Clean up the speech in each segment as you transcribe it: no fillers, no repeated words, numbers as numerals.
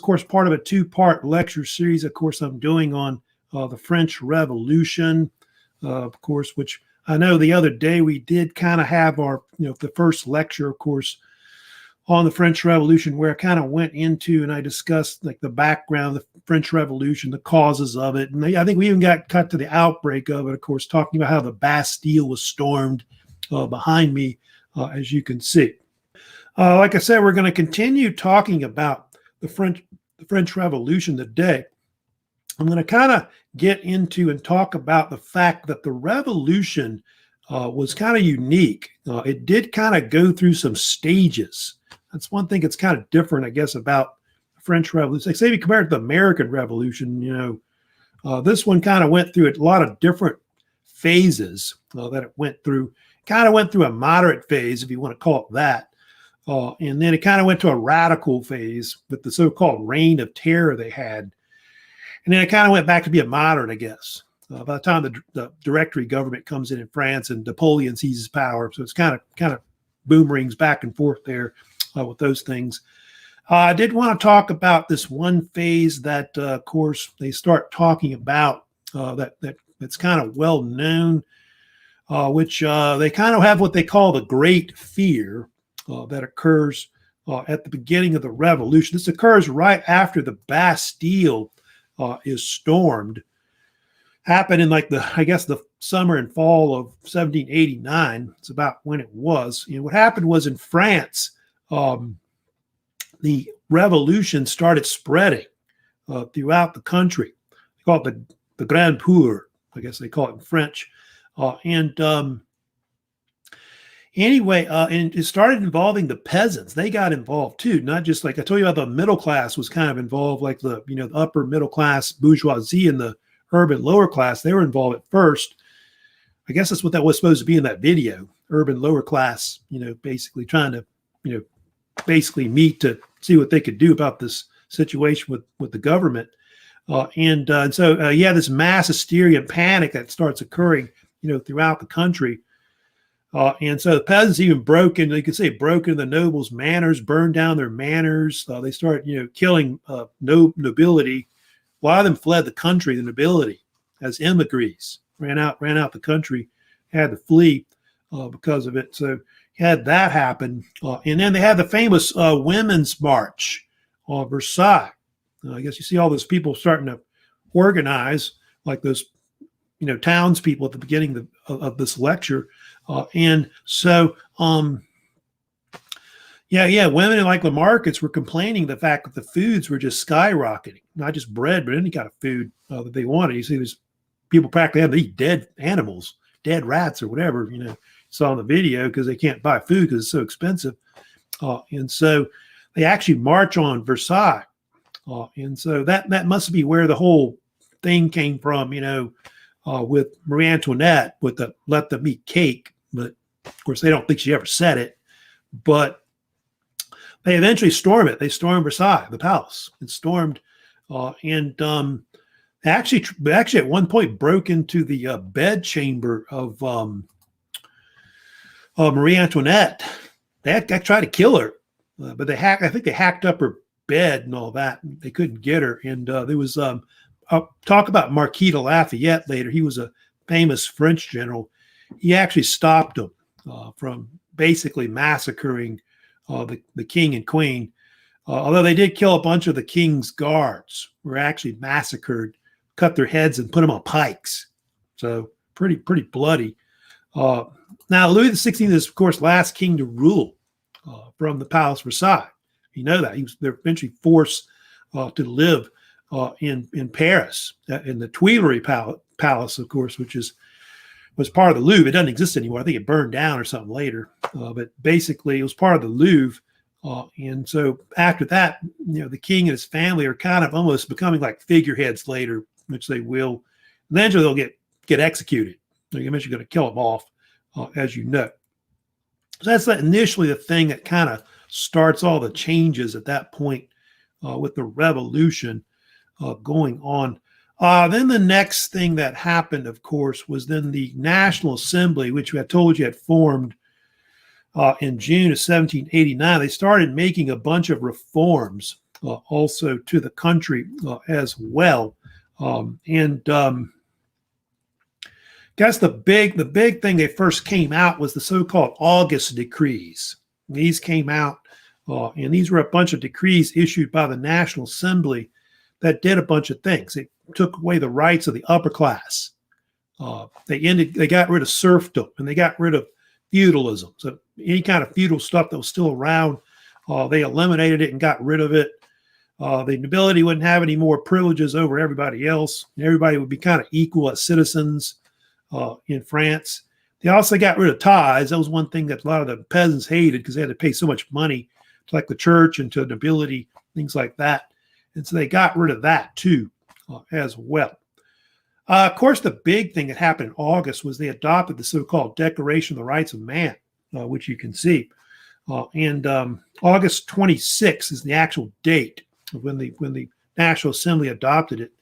of course, part of a two-part lecture series, of course, I'm doing on the French Revolution, of course, which I know the other day we did kind of have our, the first lecture, of course, on the French Revolution, where I kind of went into and I discussed like the background of the French Revolution, the causes of it. And I think we even got cut to the outbreak of it, of course, talking about how the Bastille was stormed behind me, as you can see. Like I said, we're going to continue talking about the French Revolution today. I'm going to kind of get into and talk about the fact that the revolution was kind of unique. It did kind of go through some stages. That's one thing that's kind of different, I guess, about the French Revolution. Like, say, if you compare it to the American Revolution, this one kind of went through a lot of different phases that it went through. Kind of went through a moderate phase, if you want to call it that. And then it kind of went to a radical phase with the so-called reign of terror they had. And then it kind of went back to be a moderate, I guess. By the time the Directory government comes in France and Napoleon seizes power. So it's kind of boomerangs back and forth there with those things. I did want to talk about this one phase that, of course, they start talking about that's kind of well known, which they kind of have what they call the Great Fear that occurs at the beginning of the revolution. This occurs right after the Bastille is stormed. Happened in like the summer and fall of 1789. It's about when it was. What happened was in France, the revolution started spreading throughout the country. They call it the Grand Peur, I guess they call it in French. Anyway, and it started involving the peasants. They got involved too, not just like I told you about the middle class was kind of involved, like the upper middle class bourgeoisie and the urban lower class. They were involved at first. I guess that's what that was supposed to be in that video. Urban lower class, basically trying to, basically meet to see what they could do about this situation with the government. So this mass hysteria and panic that starts occurring, throughout the country. And so the peasants even broke into the nobles' manors, burned down their manors. They started, killing nobility. A lot of them fled the country, the nobility, as emigres, ran out the country, had to flee because of it. So you had that happen. And then they had the famous Women's March on Versailles. I guess you see all those people starting to organize, like those townspeople at the beginning of this lecture. Women like the markets were complaining the fact that the foods were just skyrocketing, not just bread, but any kind of food that they wanted. You see, there's people practically have to eat dead animals, dead rats or whatever, saw in the video, because they can't buy food because it's so expensive. And so they actually march on Versailles. And so that must be where the whole thing came from, with Marie Antoinette with the let them eat cake. But of course, they don't think she ever said it. But they eventually storm it. They stormed Versailles, the palace. It stormed, actually at one point broke into the bedchamber of Marie Antoinette. They tried to kill her, but I think they hacked up her bed and all that. And they couldn't get her. And there was I'll talk about Marquis de Lafayette later. He was a famous French general. He actually stopped them from basically massacring the king and queen. Although they did kill a bunch of the king's guards, were actually massacred, cut their heads and put them on pikes. So pretty bloody. Now, Louis XVI is, of course, last king to rule from the Palace Versailles. You know that. They're eventually forced to live in Paris, in the Tuileries Palace, of course, which was part of the Louvre. It doesn't exist anymore. I think it burned down or something later. But basically, it was part of the Louvre. And so after that, the king and his family are kind of almost becoming like figureheads later, which they will. Eventually, they'll get executed. They're eventually going to kill them off, as you know. So that's initially the thing that kind of starts all the changes at that point with the revolution going on. Then the next thing that happened, of course, was then the National Assembly, which I told you had formed in June of 1789. They started making a bunch of reforms also to the country as well. Guess the big thing that first came out was the so-called August decrees. These came out, and these were a bunch of decrees issued by the National Assembly that did a bunch of things. It took away the rights of the upper class. They got rid of serfdom, and they got rid of feudalism. So any kind of feudal stuff that was still around, they eliminated it and got rid of it. The nobility wouldn't have any more privileges over everybody else. Everybody would be kind of equal as citizens in France. They also got rid of tithes. That was one thing that a lot of the peasants hated because they had to pay so much money to like the church and to the nobility, things like that. And so they got rid of that too as well. Of course, the big thing that happened in August was they adopted the so-called Declaration of the Rights of Man, which you can see. And August 26th is the actual date of when the National Assembly adopted it.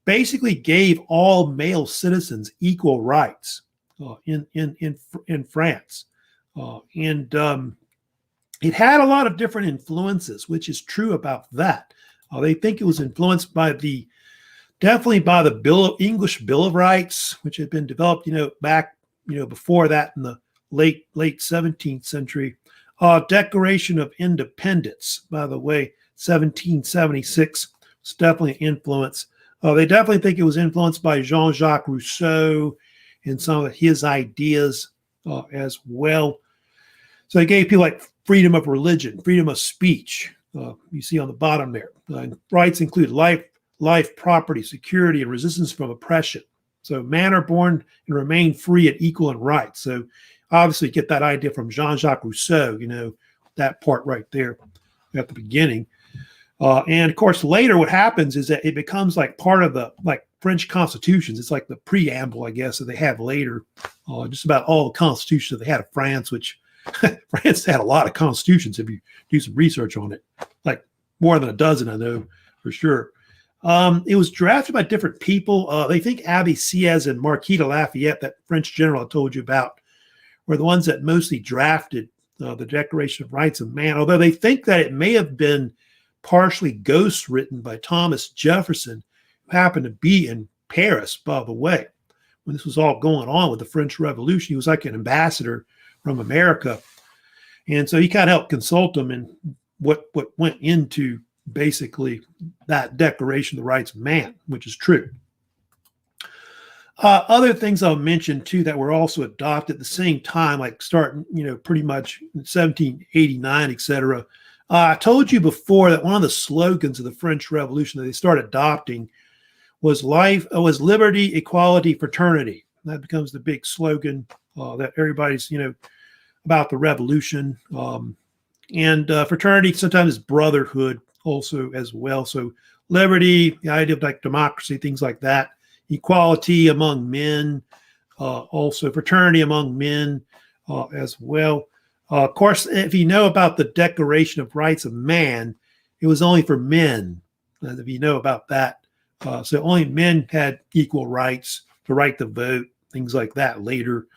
Basically gave all male citizens equal rights in France. It had a lot of different influences, which is true about that. They think it was influenced by definitely by the English Bill of Rights, which had been developed, back, before that in the late 17th century. Declaration of Independence, by the way, 1776 was definitely an influence. They definitely think it was influenced by Jean-Jacques Rousseau and some of his ideas as well. So they gave people like freedom of religion, freedom of speech. You see on the bottom there. Rights include life, property, security, and resistance from oppression. So man are born and remain free and equal in rights. So obviously you get that idea from Jean-Jacques Rousseau, that part right there at the beginning. And of course, later what happens is that it becomes like part of the French constitutions. It's like the preamble, I guess, that they have later. Just about all the constitutions that they had of France, which France had a lot of constitutions if you do some research on it, like more than a dozen, I know for sure. It was drafted by different people. They think Abbé Sieyès and Marquis de Lafayette, that French general I told you about, were the ones that mostly drafted the Declaration of Rights of Man, although they think that it may have been partially ghost written by Thomas Jefferson, who happened to be in Paris, by the way, when this was all going on with the French Revolution. He was like an ambassador from America. And so he kind of helped consult them in what went into basically that Declaration of the Rights of Man, which is true. Other things I'll mention too that were also adopted at the same time, like starting, pretty much in 1789, etc. I told you before that one of the slogans of the French Revolution that they started adopting was liberty, equality, fraternity. That becomes the big slogan that everybody's, about the revolution. And fraternity sometimes is brotherhood also as well. So liberty, the idea of like democracy, things like that. Equality among men, also fraternity among men as well. Of course, if you know about the Declaration of Rights of Man, it was only for men, if you know about that. So only men had equal rights, the right to vote, things like that later.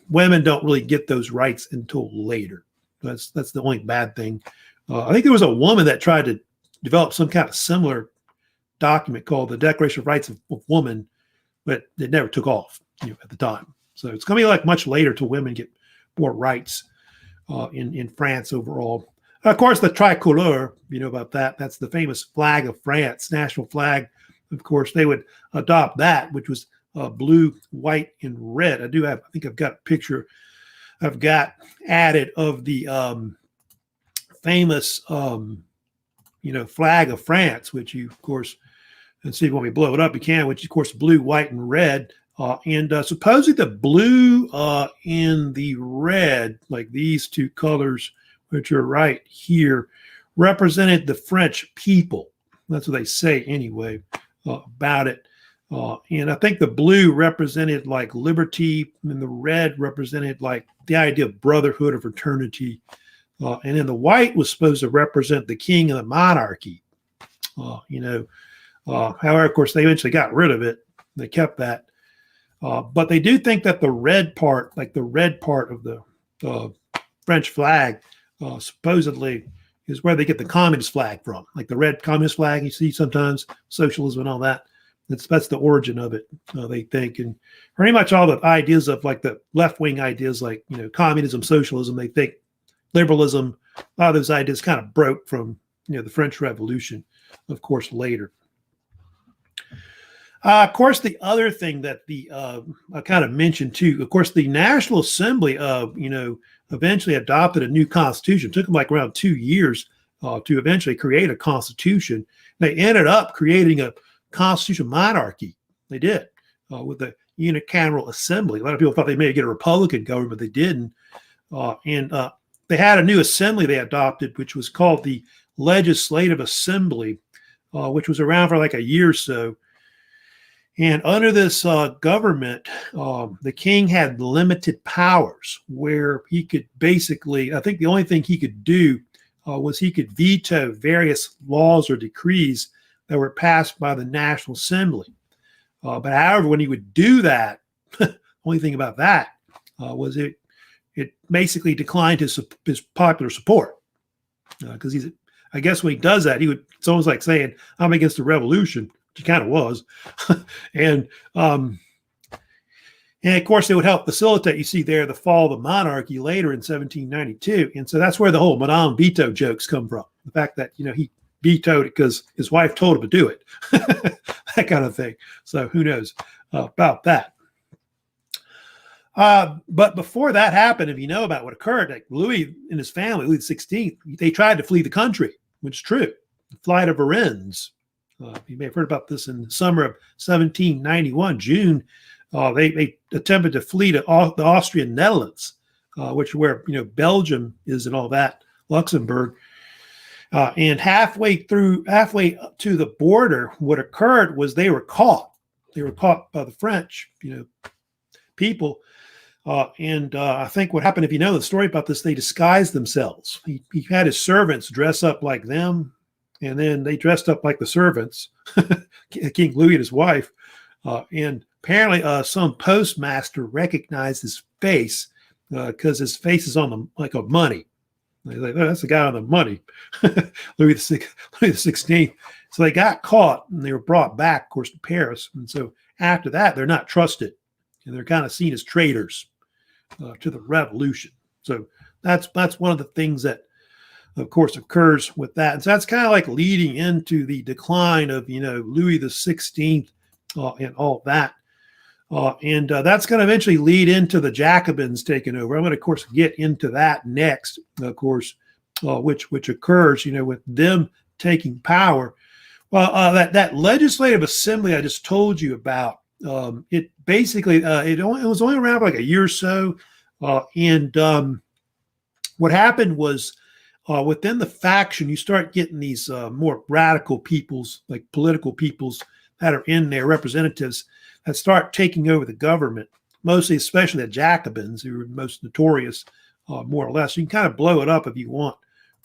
Women don't really get those rights until later. That's the only bad thing. I think there was a woman that tried to develop some kind of similar document called the Declaration of Rights of Woman, but it never took off at the time. So it's going to be like much later till women get more rights in France overall. Of course, the tricolor, about that. That's the famous flag of France, national flag. Of course, they would adopt that, which was blue, white, and red. I think I've got a picture I've got added of the famous, flag of France, which you, of course, and see if you want me to blow it up, you can, which is, of course, blue, white, and red. And supposedly the blue and the red, like these two colors, which are right here, represented the French people. That's what they say anyway about it. And I think the blue represented like liberty, and the red represented like the idea of brotherhood or fraternity. And then the white was supposed to represent the king and the monarchy. However, of course, they eventually got rid of it. They kept that. But they do think that the red part, like the red part of the French flag, supposedly is where they get the communist flag from, like the red communist flag you see sometimes, socialism and all that. That's the origin of it, they think. And pretty much all the ideas of like the left-wing ideas like, communism, socialism, they think liberalism, a lot of those ideas kind of broke from, the French Revolution, of course, later. Of course, the other thing that I kind of mentioned too, of course, the National Assembly, eventually adopted a new constitution. It took them like around 2 years to eventually create a constitution. They ended up creating a constitutional monarchy. They did with the unicameral assembly. A lot of people thought they may get a Republican government, but they didn't. And they had a new assembly they adopted, which was called the Legislative Assembly, which was around for like a year or so. And under this government, the king had limited powers where he could basically, I think the only thing he could do was he could veto various laws or decrees that were passed by the National Assembly. But however, when he would do that, only thing about that was it basically declined his popular support. Because I guess when he does that, it's almost like saying, I'm against the revolution, which he kind of was. And of course, it would help facilitate, you see there, the fall of the monarchy later in 1792. And so that's where the whole Madame veto jokes come from. The fact that, he vetoed it because his wife told him to do it, that kind of thing. So who knows about that. But before that happened, if you know about what occurred, like Louis and his family, Louis XVI, they tried to flee the country, which is true. The flight of Varennes. You may have heard about this in the summer of 1791, June. They attempted to flee to the Austrian Netherlands, which is where Belgium is and all that, Luxembourg. And halfway to the border, what occurred was they were caught. They were caught by the French, people. And I think what happened, if you know the story about this, they disguised themselves. He had his servants dress up like them, and then they dressed up like the servants, King Louis and his wife. And apparently some postmaster recognized his face because his face is on the money. They're like, oh, that's the guy on the money, Louis XVI. So they got caught and they were brought back, of course, to Paris. And so after that, they're not trusted. And they're kind of seen as traitors to the revolution. So that's one of the things that, of course, occurs with that. And so that's kind of like leading into the decline of, Louis XVI and all that. And that's going to eventually lead into the Jacobins taking over. I'm going to, of course, get into that next, of course, which occurs, with them taking power. Well, that legislative assembly I just told you about, it basically, it was only around for like a year or so. And what happened was within the faction, you start getting these more radical peoples, like political peoples that are in there, representatives that start taking over the government, mostly, especially the Jacobins, who were most notorious, more or less. You can kind of blow it up if you want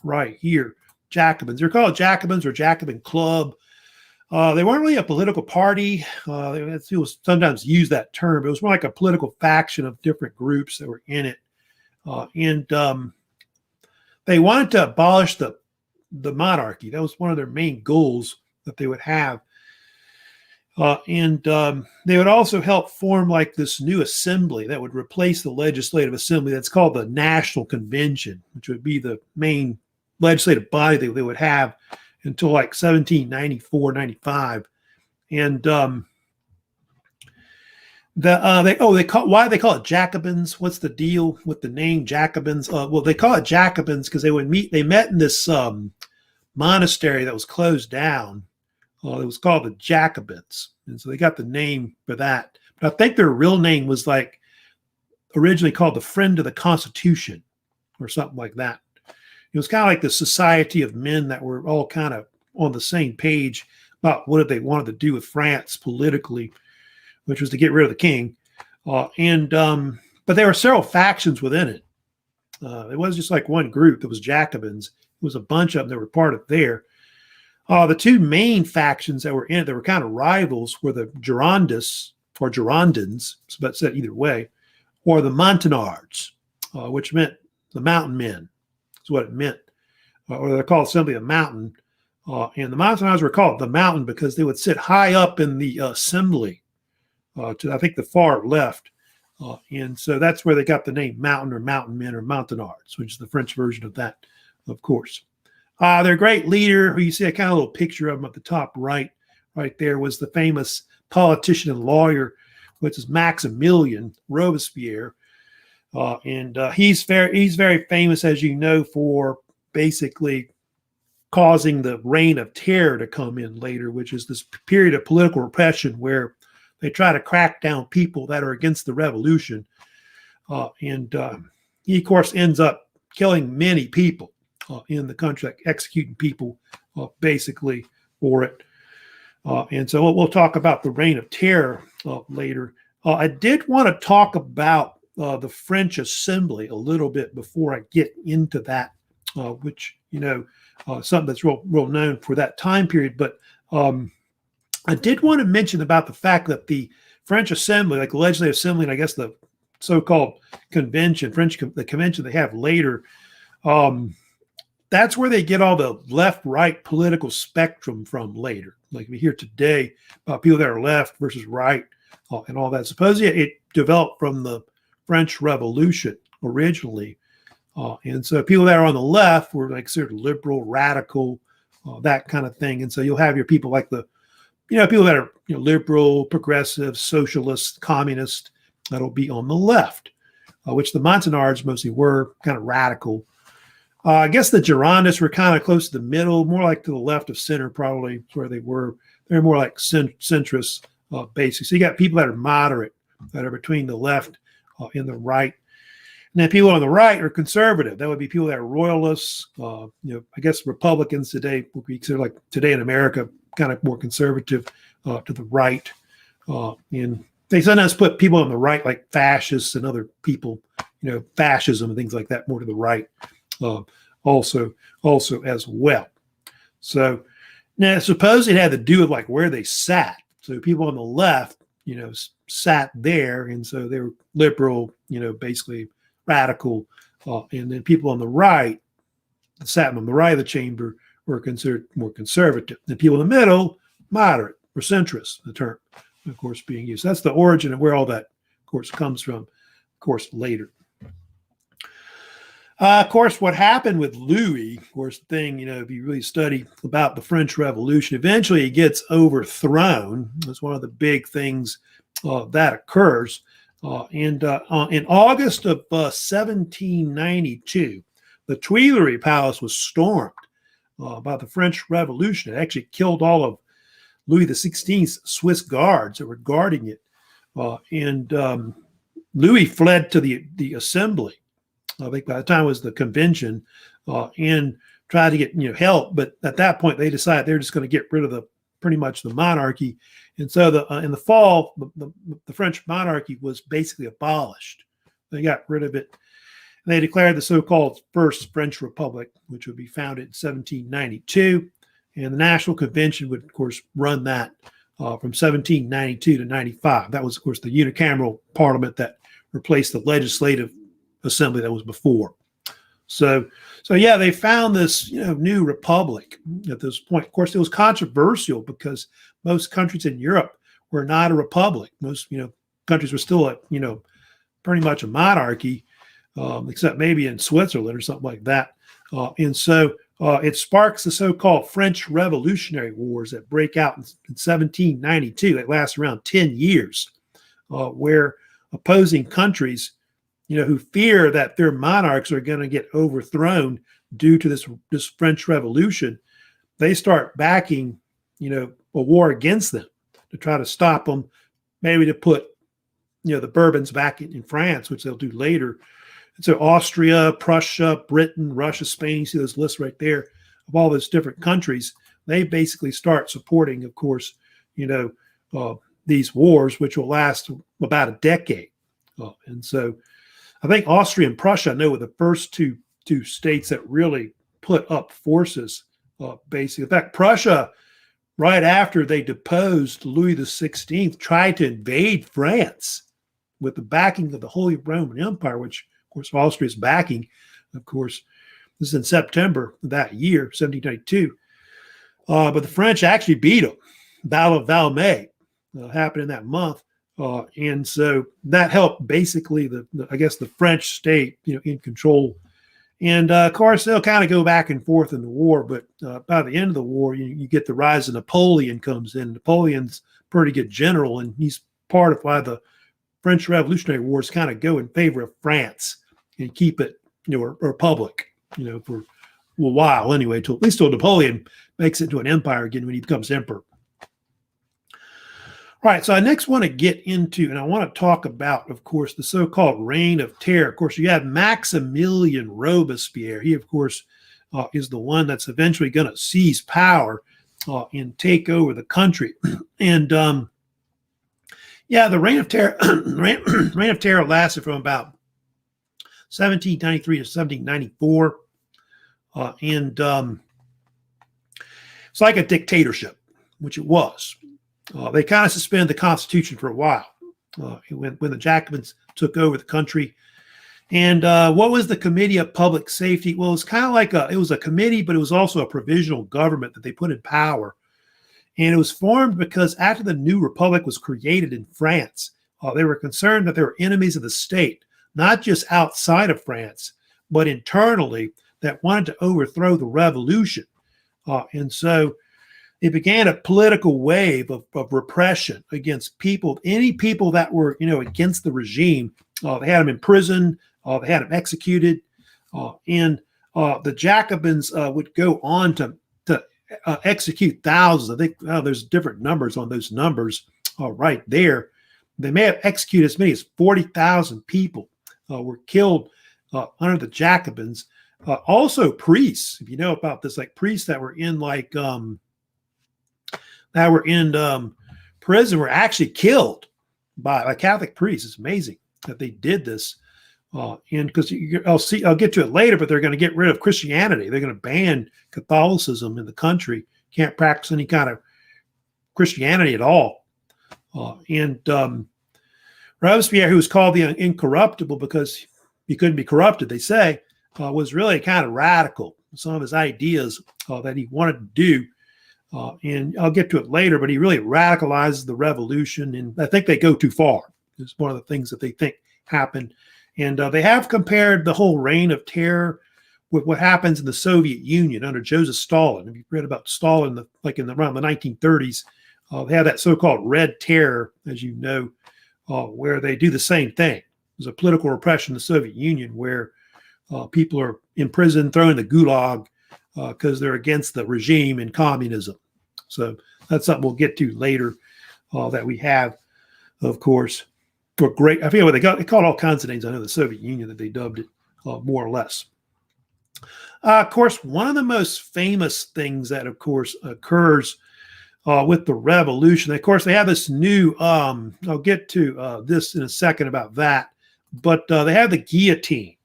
right here. Jacobins. They're called Jacobins or Jacobin Club. They weren't really a political party. People sometimes use that term, but it was more like a political faction of different groups that were in it. And they wanted to abolish the monarchy. That was one of their main goals that they would have. And they would also help form like this new assembly that would replace the legislative assembly. That's called the National Convention, which would be the main legislative body they would have until like 1794, 95. And why do they call it Jacobins? What's the deal with the name Jacobins? Well, they call it Jacobins because they met in this monastery that was closed down. It was called the Jacobins. And so they got the name for that. But I think their real name was like originally called the Friend of the Constitution or something like that. It was kind of like the society of men that were all kind of on the same page about what they wanted to do with France politically, which was to get rid of the king. But there were several factions within it. It wasn't just like one group that was Jacobins. It was a bunch of them that were part of there. The two main factions that were in it that were kind of rivals were the Girondists or Girondins, but said either way, or the Montagnards, which meant the mountain men. That's what it meant. or they're called simply a mountain. And the Montagnards were called the mountain because they would sit high up in the assembly to, I think, the far left. And so that's where they got the name mountain or mountain men or Montagnards, which is the French version of that, of course. Their great leader, who you see a kind of little picture of him at the top right there, was the famous politician and lawyer, which is Maximilien Robespierre. And he's very famous, as you know, for basically causing the reign of terror to come in later, which is this period of political repression where they try to crack down people that are against the revolution. And he, of course, ends up killing many people in the country, like executing people basically for it. And so we'll talk about the reign of terror later. I did want to talk about the French Assembly a little bit before I get into that, which, something that's real known for that time period. But I did want to mention about the fact that the French Assembly, like the Legislative Assembly, and I guess the so-called convention, the convention they have later, that's where they get all the left-right political spectrum from later. Like we hear today about people that are left versus right and all that. Supposedly it developed from the French Revolution originally. And so people that are on the left were like sort of liberal, radical, that kind of thing. And so you'll have your people like the, people that are liberal, progressive, socialist, communist, that'll be on the left, which the Montagnards mostly were kind of radical. I guess the Girondists were kind of close to the middle, more like to the left of center, probably where they were. They're more like centrist, basically. So you got people that are moderate, that are between the left and the right. And then people on the right are conservative. That would be people that are royalists. I guess Republicans today would be considered, like today in America, kind of more conservative to the right. And they sometimes put people on the right, like fascists and other people, fascism and things like that, more to the right. Also as well. So now suppose it had to do with like where they sat. So people on the left, sat there, and so they were liberal, basically radical, and then people on the right that sat on the right of the chamber were considered more conservative. And people in the middle, moderate or centrist, the term, of course, being used. That's the origin of where all that, of course, comes from, of course, later. Of course, what happened with Louis, of course, the thing, if you really study about the French Revolution, eventually he gets overthrown. That's one of the big things that occurs. And in August of 1792, the Tuileries Palace was stormed by the French Revolution. It actually killed all of Louis XVI's Swiss guards that were guarding it. And Louis fled to the assembly. I think by the time it was the convention, and tried to get help, but at that point they decided they're just going to get rid of pretty much the monarchy, and so in the fall the French monarchy was basically abolished. They got rid of it, and they declared the so-called First French Republic, which would be founded in 1792, and the National Convention would of course run that from 1792 to 95. That was of course the unicameral parliament that replaced the legislative assembly that was before. So yeah, they found this new republic at this point. Of course, it was controversial because most countries in Europe were not a republic. Most countries were still pretty much a monarchy, except maybe in Switzerland or something like that. And so it sparks the so-called French Revolutionary Wars that break out in 1792. That lasts around 10 years, where opposing countries who fear that their monarchs are going to get overthrown due to this French Revolution, they start backing, a war against them to try to stop them, maybe to put, the Bourbons back in France, which they'll do later. And so Austria, Prussia, Britain, Russia, Spain, you see those lists right there of all those different countries. They basically start supporting, of course, these wars, which will last about a decade. And so I think Austria and Prussia, I know, were the first two states that really put up forces, basically. In fact, Prussia, right after they deposed Louis XVI, tried to invade France with the backing of the Holy Roman Empire, which, of course, Austria's backing, of course. This is in September of that year, 1792. But the French actually beat them. Battle of Valmy happened in that month. And so that helped basically I guess the French state, in control. And of course, they'll kind of go back and forth in the war. But by the end of the war, you get the rise of Napoleon comes in. Napoleon's a pretty good general, and he's part of why the French Revolutionary Wars kind of go in favor of France and keep it, a republic, for a while anyway, at least till Napoleon makes it to an empire again when he becomes emperor. All right, so I next want to get into, and I want to talk about, of course, the so-called Reign of Terror. Of course, you have Maximilien Robespierre. He, of course, is the one that's eventually going to seize power and take over the country. And the Reign of Terror, Reign of Terror lasted from about 1793 to 1794, and it's like a dictatorship, which it was. They kind of suspended the Constitution for a while when the Jacobins took over the country. And what was the Committee of Public Safety? Well, it's kind of like it was a committee, but it was also a provisional government that they put in power. And it was formed because after the new republic was created in France, they were concerned that there were enemies of the state, not just outside of France, but internally, that wanted to overthrow the revolution. And so it began a political wave of repression against any people that were, against the regime. They had them in prison, they had them executed, and the Jacobins would go on to execute thousands. I think there's different numbers on those numbers right there. They may have executed as many as 40,000 people were killed under the Jacobins. Also priests, if you know about this, like priests that were in prison were actually killed by Catholic priests. It's amazing that they did this. And because I'll get to it later, but they're going to get rid of Christianity. They're going to ban Catholicism in the country. Can't practice any kind of Christianity at all. Robespierre, who was called the Incorruptible because he couldn't be corrupted, they say, was really kind of radical. Some of his ideas that he wanted to do. And I'll get to it later, but he really radicalizes the revolution, and I think they go too far. It's one of the things that they think happened. And they have compared the whole Reign of Terror with what happens in the Soviet Union under Joseph Stalin. If you've read about Stalin, around the 1930s, they had that so-called Red Terror, as you know, where they do the same thing. There's a political repression in the Soviet Union where people are in prison, thrown in the gulag, because they're against the regime and communism. So that's something we'll get to later that we have, of course. I forget what they called all kinds of names. I know the Soviet Union that they dubbed it more or less. Of course, one of the most famous things that, of course, occurs with the revolution, of course, they have this new, I'll get to this in a second about that, but they have the guillotine.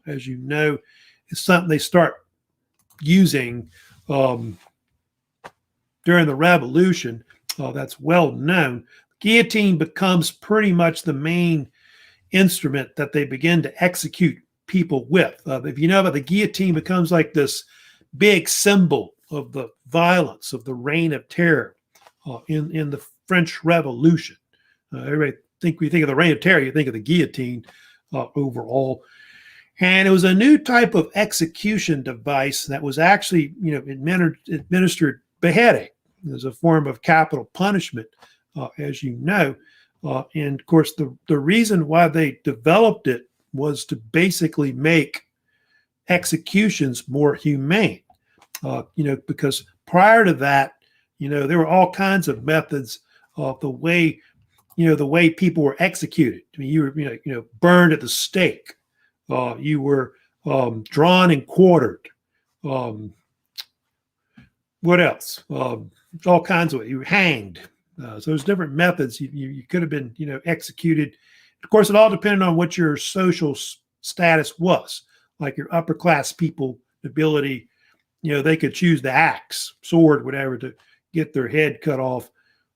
As you know, it's something they start using during the revolution that's well known. Guillotine becomes pretty much the main instrument that they begin to execute people with. If you know about the guillotine, becomes like this big symbol of the violence of the Reign of Terror in the French Revolution. Everybody we think of the Reign of Terror, you think of the guillotine overall. And it was a new type of execution device that was actually, administered beheading as a form of capital punishment, as you know. And of course, the reason why they developed it was to basically make executions more humane, because prior to that, there were all kinds of methods of the way people were executed. I mean, you were, burned at the stake. You were drawn and quartered. What else? All kinds of ways. You were hanged. So there's different methods. You could have been, executed. Of course, it all depended on what your social status was. Like your upper class people, ability, they could choose the axe, sword, whatever, to get their head cut off,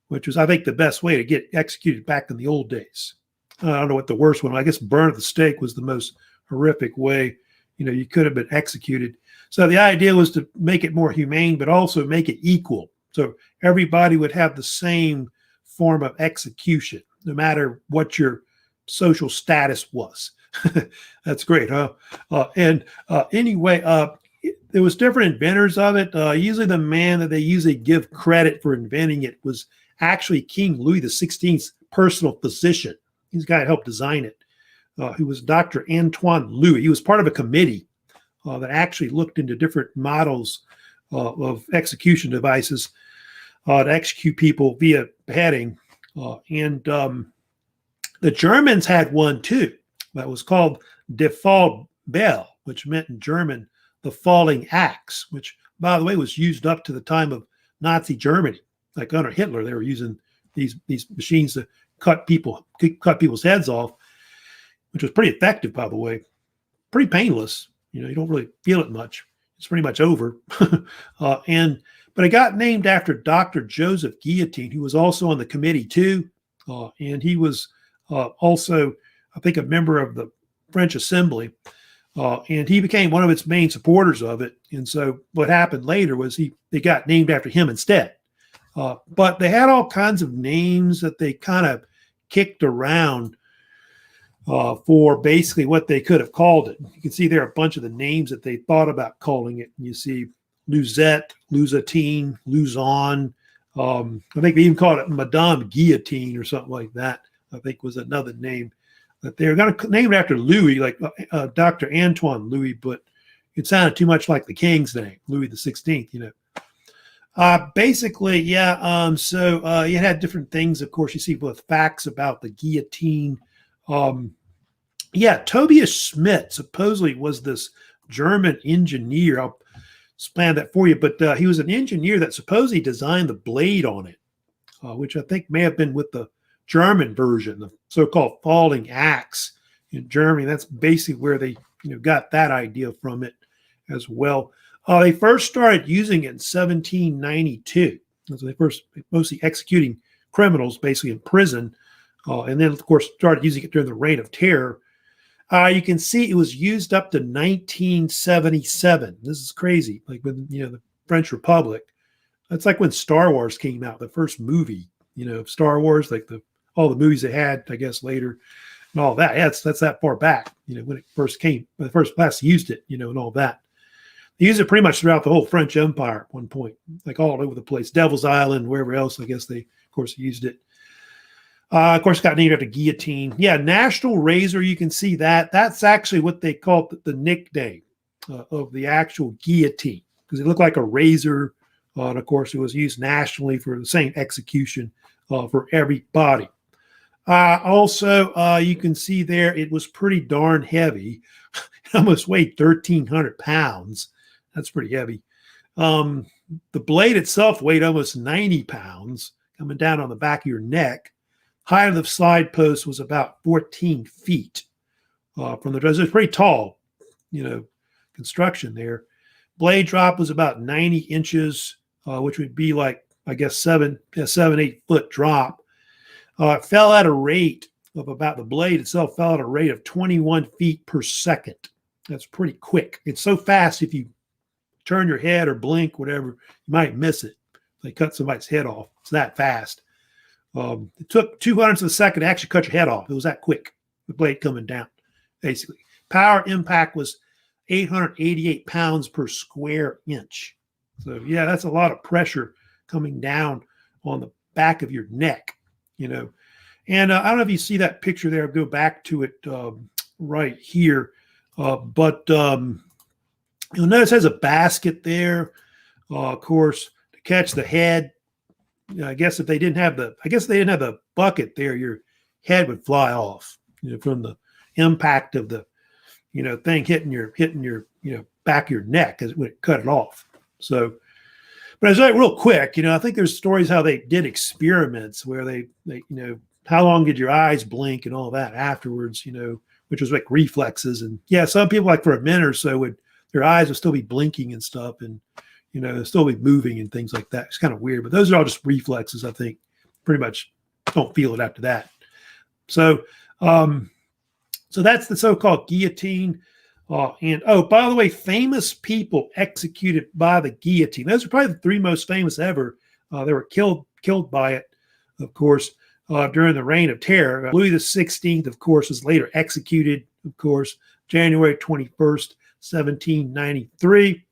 which was, I think, the best way to get executed back in the old days. I don't know what the worst one. I guess burn at the stake was the most horrific way you could have been executed. So the idea was to make it more humane, but also make it equal. So everybody would have the same form of execution, no matter what your social status was. That's great, huh? Anyway, there was different inventors of it. Usually the man that they usually give credit for inventing it was actually King Louis XVI's personal physician. He's the guy that helped design it, who was Dr. Antoine Louis. He was part of a committee that actually looked into different models of execution devices to execute people via beheading. The Germans had one too that was called De Fall Bell, which meant in German, the falling axe, which, by the way, was used up to the time of Nazi Germany. Like under Hitler, they were using these machines to cut people's heads off, which was pretty effective, by the way. Pretty painless. You don't really feel it much. It's pretty much over. But it got named after Dr. Joseph Guillotine, who was also on the committee too. And he was also, I think, a member of the French Assembly. And he became one of its main supporters of it. And so what happened later was they got named after him instead. But they had all kinds of names that they kind of kicked around for basically what they could have called it. You can see there are a bunch of the names that they thought about calling it. You see Luzette, Luzatine, Luzon. I think they even called it Madame Guillotine or something like that, I think was another name that they were going to name it after Louis, like Dr. Antoine Louis, but it sounded too much like the king's name, Louis XVI, Basically, yeah. So you had different things, of course. You see with facts about the guillotine. Tobias Schmidt supposedly was this German engineer. I'll plan that for you, but he was an engineer that supposedly designed the blade on it, which I think may have been with the German version, the so-called falling axe in Germany. That's basically where they got that idea from it as well. They first started using it in 1792. So they first mostly executing criminals basically in prison. And then, of course, started using it during the Reign of Terror. You can see it was used up to 1977. This is crazy. Like with the French Republic. That's like when Star Wars came out, the first movie, Star Wars, like all the movies they had, I guess, later and all that. Yeah, that's that far back, when it first came, when the first class used it, and all that. They used it pretty much throughout the whole French Empire at one point, like all over the place. Devil's Island, wherever else, I guess they, of course, used it. Of course, got named after guillotine. Yeah, National Razor, you can see that. That's actually what they called the nickname of the actual guillotine, because it looked like a razor. And of course, it was used nationally for the same execution for everybody. Also, you can see there, it was pretty darn heavy. It almost weighed 1,300 pounds. That's pretty heavy. The blade itself weighed almost 90 pounds, coming down on the back of your neck. Height of the slide post was about 14 feet from the dress. It was pretty tall, construction there. Blade drop was about 90 inches, which would be like, I guess, 8 foot drop. It fell at a rate of about, the blade itself fell at a rate of 21 feet per second. That's pretty quick. It's so fast, if you turn your head or blink, whatever, you might miss it. They cut somebody's head off. It's that fast. It took 200ths of a second to actually cut your head off. It was that quick, the blade coming down, basically. Power impact was 888 pounds per square inch. So, yeah, that's a lot of pressure coming down on the back of your neck, And I don't know if you see that picture there. I'll go back to it right here. But you'll notice there's a basket there, of course, to catch the head. I guess if they didn't have the bucket there, your head would fly off, from the impact of the, thing hitting your, back of your neck as it would cut it off. So, but it's like real quick, I think there's stories how they did experiments where they, how long did your eyes blink and all that afterwards, which was like reflexes. And yeah, some people, like for a minute or so, their eyes would still be blinking and stuff, and they'll still be moving and things like that. It's kind of weird, but those are all just reflexes, I think. Pretty much don't feel it after that. So, so that's the so-called guillotine. And oh, by the way, famous people executed by the guillotine. Those are probably the three most famous ever. They were killed by it, of course, during the Reign of Terror. Louis XVI, of course, was later executed, of course, January 21st, 1793.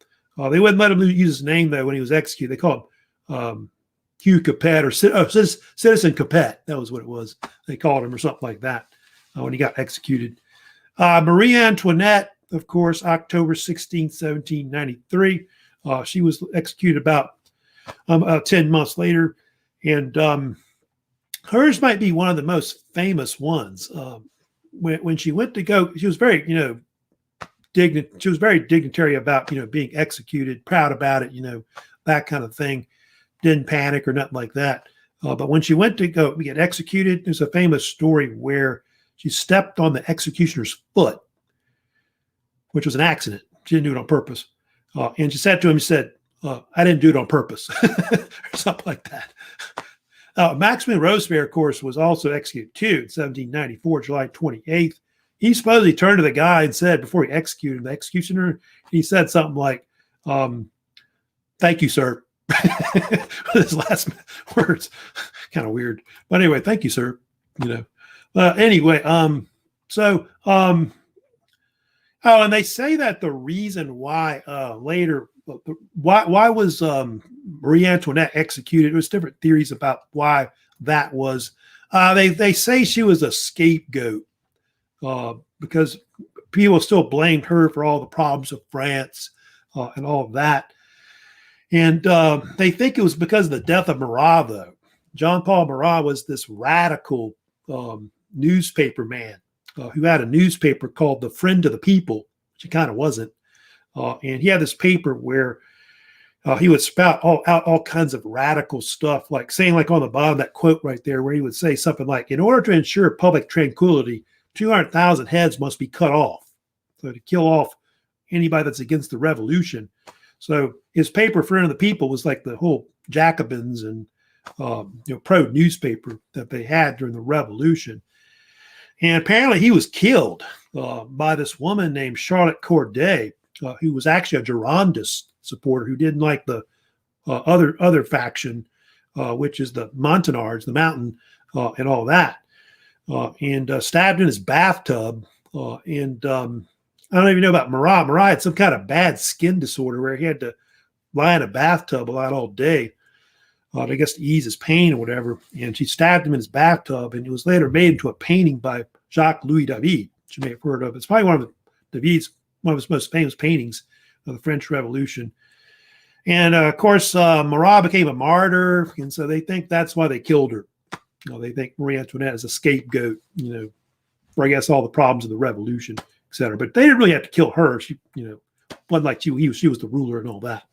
They wouldn't let him use his name, though, when he was executed. They called him Hugh Capet or Citizen Capet. That was what it was. They called him or something like that when he got executed. Marie Antoinette, of course, October 16, 1793. She was executed about 10 months later. And hers might be one of the most famous ones. When she went to go, she was very, she was very dignitary about, being executed, proud about it, that kind of thing. Didn't panic or nothing like that. But when she went to go get executed, there's a famous story where she stepped on the executioner's foot, which was an accident. She didn't do it on purpose. And she said to him, I didn't do it on purpose, or something like that. Maximilien Robespierre, of course, was also executed too in 1794, July 28th. He supposedly turned to the guy and said, before he executed the executioner, he said something like, thank you, sir. His last words. Kind of weird. But anyway, thank you, sir. Anyway, oh, and they say that the reason why later, why was Marie Antoinette executed? There's different theories about why that was. They say she was a scapegoat because people still blamed her for all the problems of France and all of that. And they think it was because of the death of Marat, though. Jean-Paul Marat was this radical newspaper man who had a newspaper called The Friend of the People, which he kind of wasn't. And he had this paper where he would spout out all kinds of radical stuff, like saying, like on the bottom, that quote right there, where he would say something like, in order to ensure public tranquility, 200,000 heads must be cut off. So to kill off anybody that's against the revolution. So his paper, Friend of the People, was like the whole Jacobins and pro newspaper that they had during the revolution. And apparently he was killed by this woman named Charlotte Corday, who was actually a Girondist supporter who didn't like the other faction, which is the Montagnards, the mountain, and all that. And stabbed in his bathtub. I don't even know about Marat. Marat had some kind of bad skin disorder where he had to lie in a bathtub a lot all day, I guess to ease his pain or whatever. And she stabbed him in his bathtub, and it was later made into a painting by Jacques-Louis David, which you may have heard of. It's probably one of his most famous paintings of the French Revolution. And of course, Marat became a martyr, and so they think that's why they killed her. They think Marie Antoinette is a scapegoat, for I guess all the problems of the revolution, etc. But they didn't really have to kill her. She, wasn't like she was the ruler and all that.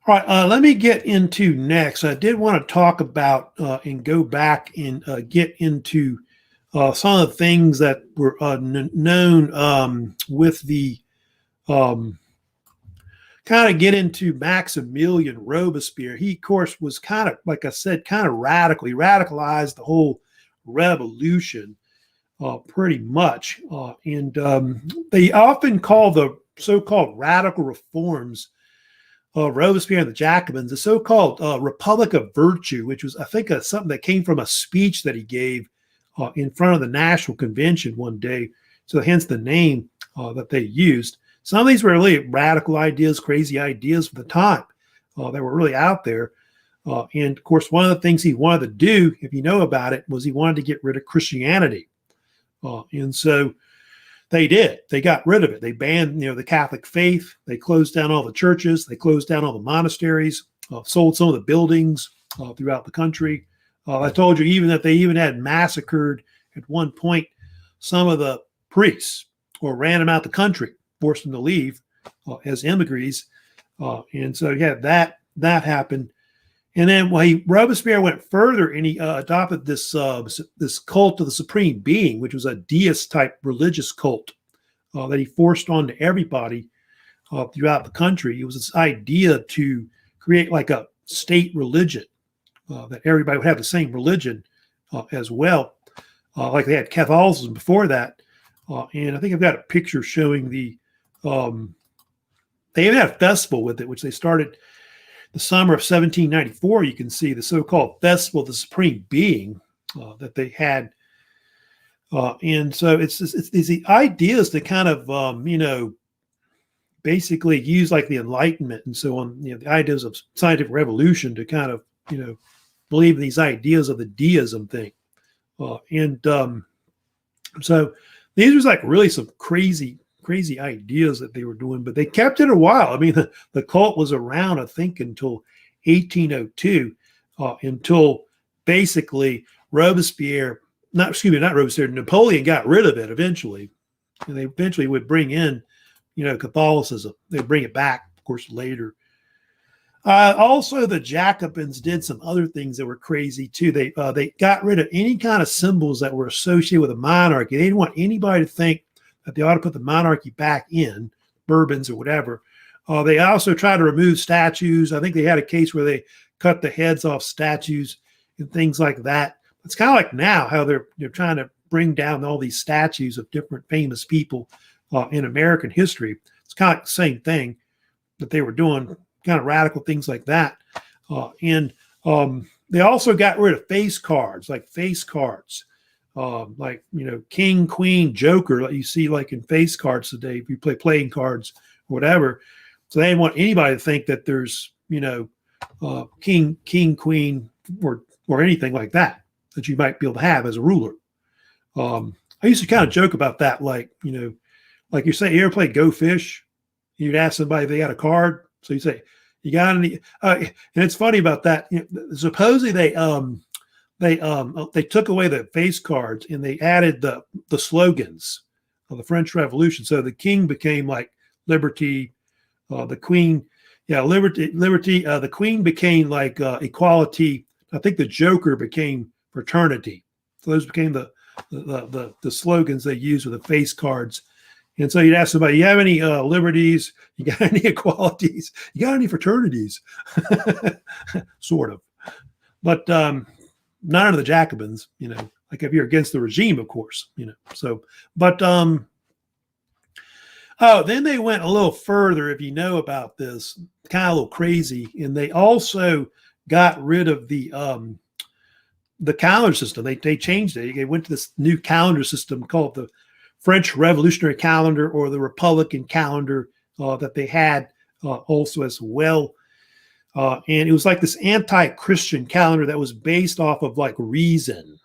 All right, let me get into next. I did want to talk about and go back and get into some of the things that were known with the kind of get into Maximilien Robespierre. He, of course, was kind of, like I said, kind of radical. He radicalized the whole revolution pretty much. And they often call the so-called radical reforms Robespierre and the Jacobins, the so-called Republic of Virtue, which was, I think, something that came from a speech that he gave in front of the National Convention one day. So hence the name that they used. Some of these were really radical ideas, crazy ideas for the time that were really out there. And of course, one of the things he wanted to do, if you know about it, was he wanted to get rid of Christianity. And so they did. They got rid of it. They banned, the Catholic faith. They closed down all the churches. They closed down all the monasteries, sold some of the buildings throughout the country. I told you even that they even had massacred at one point some of the priests or ran them out the country, forced them to leave as immigrants. And so, yeah, that happened. And then Robespierre went further and he adopted this cult of the supreme being, which was a deist type religious cult that he forced onto everybody throughout the country. It was this idea to create like a state religion, that everybody would have the same religion as well. Like they had Catholicism before that. And I think I've got a picture showing they even had a festival with it, which they started the summer of 1794. You can see the so-called Festival of the Supreme Being that they had. And so it's the ideas that kind of, basically use like the Enlightenment and so on, the ideas of scientific revolution to kind of, believe in these ideas of the deism thing. So these was like really some crazy ideas that they were doing, but they kept it a while. I mean, the cult was around, I think, until 1802, until basically Napoleon got rid of it eventually. And they eventually would bring in, Catholicism. They'd bring it back, of course, later. Also, the Jacobins did some other things that were crazy too. They got rid of any kind of symbols that were associated with a monarchy. They didn't want anybody to think that they ought to put the monarchy back in, Bourbons or whatever. They also tried to remove statues. I think they had a case where they cut the heads off statues and things like that. It's kind of like now how they're trying to bring down all these statues of different famous people in American history. It's kind of like the same thing that they were doing, kind of radical things like that. They also got rid of face cards, like King, Queen, Joker, like you see like in face cards today, if you play playing cards or whatever. So they didn't want anybody to think that there's, King, Queen, or anything like that you might be able to have as a ruler. I used to kind of joke about that, like you say, you ever play Go Fish? You'd ask somebody if they got a card. So you say, you got any? And it's funny about that. Supposedly they took away the face cards and they added the slogans of the French Revolution. So the king became like liberty, the queen, liberty. The queen became like equality. I think the Joker became fraternity. So those became the slogans they used with the face cards. And so you'd ask somebody, you have any liberties? You got any equalities? You got any fraternities? Sort of. But none of the Jacobins, like if you're against the regime, of course, So, but, then they went a little further, if you know about this, kind of a little crazy. And they also got rid of the calendar system. They changed it. They went to this new calendar system called the French Revolutionary Calendar, or the Republican calendar that they had also as well. And it was like this anti-Christian calendar that was based off of like reason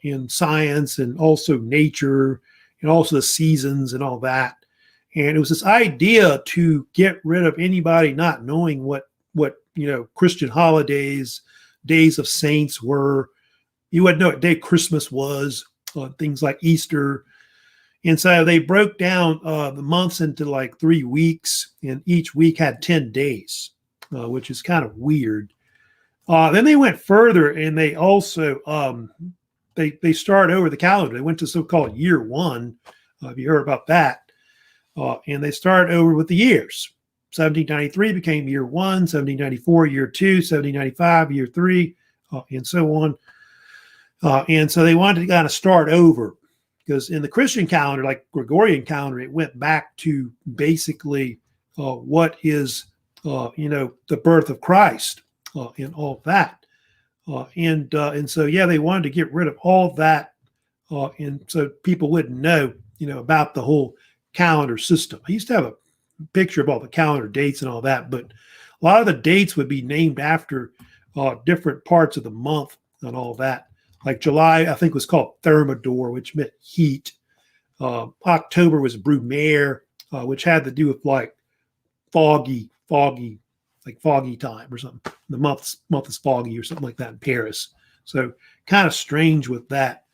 in science and also nature and also the seasons and all that. And it was this idea to get rid of anybody not knowing what Christian holidays, days of saints were. You wouldn't know what day Christmas was, things like Easter. And so they broke down the months into like 3 weeks, and each week had 10 days, which is kind of weird. Then they went further, and they also they started over the calendar. They went to so-called year one. If you heard about that, and they started over with the years. 1793 became year one, 1794 year two, 1795 year three, and so on. And so they wanted to kind of start over. Because in the Christian calendar, like Gregorian calendar, it went back to basically what is, the birth of Christ and all that. And so, they wanted to get rid of all that. And so people wouldn't know, about the whole calendar system. I used to have a picture of all the calendar dates and all that, but a lot of the dates would be named after different parts of the month and all that. Like July, I think was called Thermidor, which meant heat. October was Brumaire, which had to do with like foggy, like foggy time or something. The month is foggy or something like that in Paris. So kind of strange with that.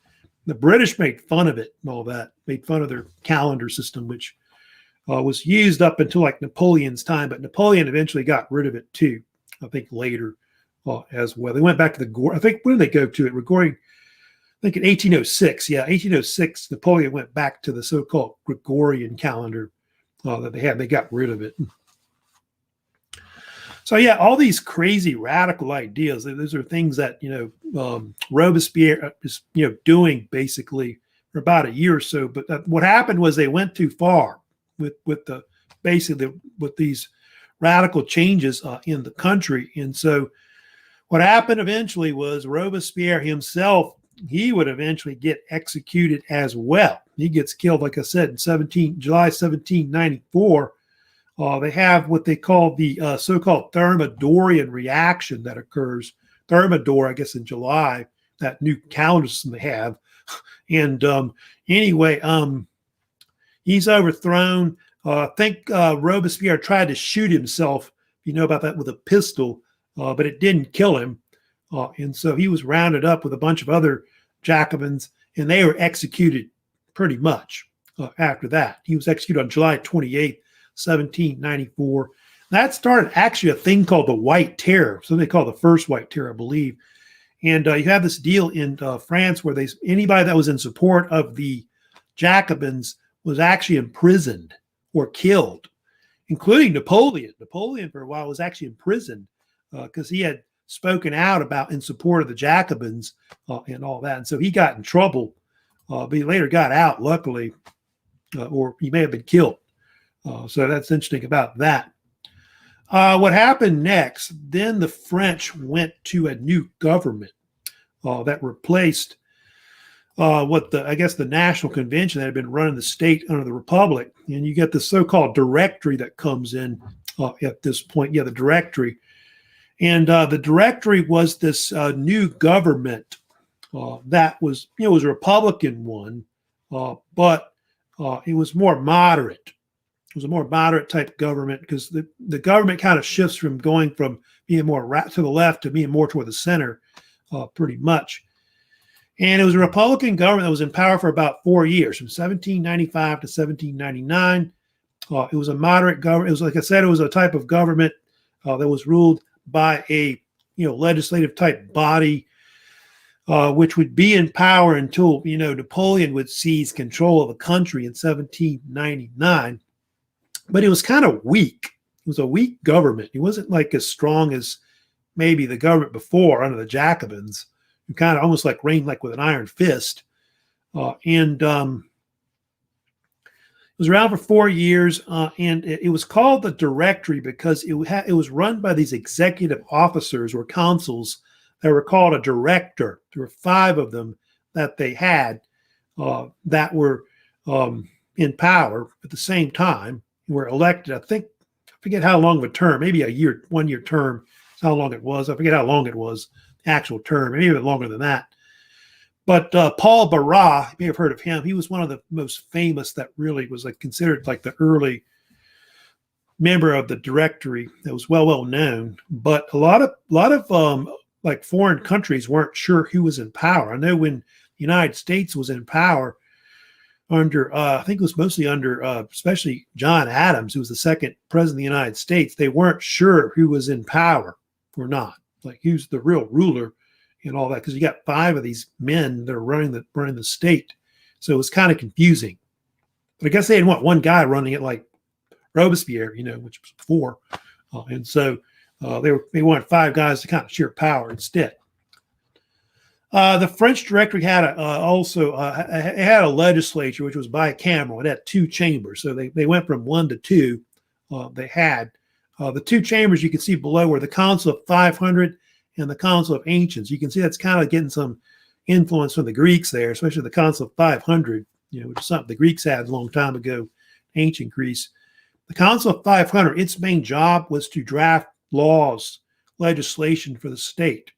The British made fun of it and all that, made fun of their calendar system, which was used up until like Napoleon's time. But Napoleon eventually got rid of it too, I think later. As well. They went back to I think, when did they go to it? Gregorian, I think in 1806. Yeah, 1806, Napoleon went back to the so-called Gregorian calendar that they had. They got rid of it. So, all these crazy radical ideas, those are things that, Robespierre is, doing basically for about a year or so. But what happened was they went too far with with these radical changes in the country. And so what happened eventually was Robespierre himself, he would eventually get executed as well. He gets killed, like I said, in July 1794. They have what they call the so-called Thermidorian reaction that occurs. Thermidor, I guess, in July, that new calendar system they have. And anyway, he's overthrown. I think Robespierre tried to shoot himself, if you know about that, with a pistol, but it didn't kill him. And so he was rounded up with a bunch of other Jacobins, and they were executed pretty much after that. He was executed on July 28th, 1794. That started actually a thing called the White Terror, something they call the First White Terror, I believe. And you have this deal in France where anybody that was in support of the Jacobins was actually imprisoned or killed, including Napoleon. Napoleon, for a while, was actually imprisoned because he had spoken out in support of the Jacobins and all that. And so he got in trouble, but he later got out, luckily, or he may have been killed. So that's interesting about that. What happened next, then the French went to a new government that replaced the National Convention that had been running the state under the Republic. And you get the so-called Directory that comes in at this point. Yeah, the Directory. And the Directory was this new government that was, was a Republican one, but it was more moderate. It was a more moderate type government because the government kind of shifts from going from being more to the left to being more toward the center, pretty much. And it was a Republican government that was in power for about 4 years, from 1795 to 1799. It was a moderate government. It was, like I said, it was a type of government that was ruled by a legislative type body, which would be in power until Napoleon would seize control of the country in 1799. But it was kind of weak. It was a weak government. It wasn't like as strong as maybe the government before under the Jacobins, who kind of almost like reigned like with an iron fist. And it was around for 4 years, and it was called the Directory because it was run by these executive officers or councils that were called a director. There were 5 of them that they had that were in power at the same time, were elected. I forget how long of a term, maybe a 1 year term. That's how long it was. I forget how long it was, the actual term, maybe even longer than that. But Paul Barras, you may have heard of him. He was one of the most famous that really was considered like the early member of the Directory that was well known. But a lot of like foreign countries weren't sure who was in power. I know when the United States was in power under, I think it was mostly under, especially John Adams, who was the second president of the United States, they weren't sure who was in power or not, like who's the real ruler and all that, because you got 5 of these men that are running the state. So it was kind of confusing. But I guess they didn't want one guy running it like Robespierre, which was 4. And so they wanted 5 guys to kind of share power instead. The French Directory had a legislature, which was bicameral. It had 2 chambers. So they went from 1 to 2. They had the 2 chambers you can see below were the Council of 500 and the Council of Ancients. You can see that's kind of getting some influence from the Greeks there, especially the Council of 500, which is something the Greeks had a long time ago, ancient Greece. The Council of 500, its main job was to draft laws, legislation for the state.